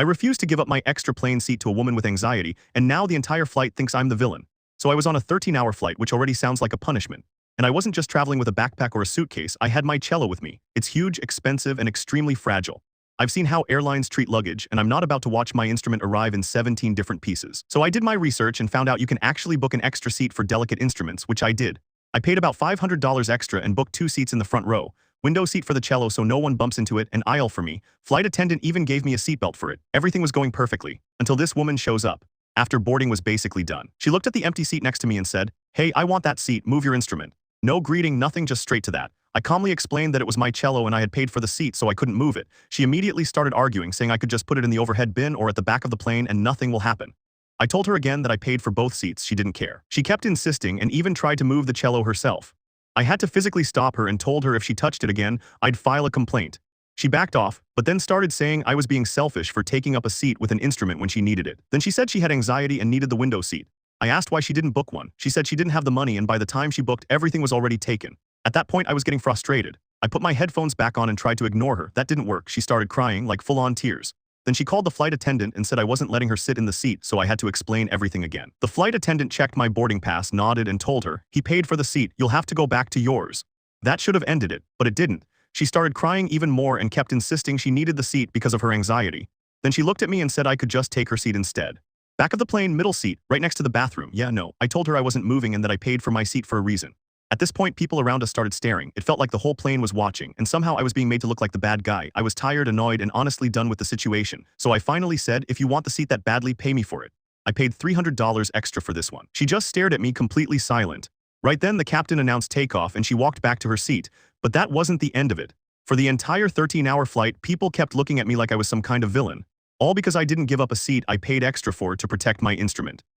I refused to give up my extra plane seat to a woman with anxiety, and now the entire flight thinks I'm the villain. So I was on a 13-hour flight, which already sounds like a punishment. And I wasn't just traveling with a backpack or a suitcase, I had my cello with me. It's huge, expensive, and extremely fragile. I've seen how airlines treat luggage, and I'm not about to watch my instrument arrive in 17 different pieces. So I did my research and found out you can actually book an extra seat for delicate instruments, which I did. I paid about $500 extra and booked 2 seats in the front row, window seat for the cello so no one bumps into it, an aisle for me. Flight attendant even gave me a seatbelt for it. Everything was going perfectly, until this woman shows up. After boarding was basically done, she looked at the empty seat next to me and said, "Hey, I want that seat, move your instrument." No greeting, nothing, just straight to that. I calmly explained that it was my cello and I had paid for the seat so I couldn't move it. She immediately started arguing, saying I could just put it in the overhead bin or at the back of the plane and nothing will happen. I told her again that I paid for both seats. She didn't care. She kept insisting and even tried to move the cello herself. I had to physically stop her and told her if she touched it again, I'd file a complaint. She backed off, but then started saying I was being selfish for taking up a seat with an instrument when she needed it. Then she said she had anxiety and needed the window seat. I asked why she didn't book one. She said she didn't have the money and by the time she booked, everything was already taken. At that point, I was getting frustrated. I put my headphones back on and tried to ignore her. That didn't work. She started crying, like full-on tears. Then she called the flight attendant and said I wasn't letting her sit in the seat, so I had to explain everything again. The flight attendant checked my boarding pass, nodded, and told her, "He paid for the seat. You'll have to go back to yours." That should have ended it, but it didn't. She started crying even more and kept insisting she needed the seat because of her anxiety. Then she looked at me and said I could just take her seat instead. Back of the plane, middle seat, right next to the bathroom. Yeah, no. I told her I wasn't moving and that I paid for my seat for a reason. At this point, people around us started staring. It felt like the whole plane was watching, and somehow I was being made to look like the bad guy. I was tired, annoyed, and honestly done with the situation. So I finally said, "If you want the seat that badly, pay me for it." I paid $300 extra for this one. She just stared at me, completely silent. Right then, the captain announced takeoff and she walked back to her seat. But that wasn't the end of it. For the entire 13-hour flight, people kept looking at me like I was some kind of villain. All because I didn't give up a seat I paid extra for to protect my instrument.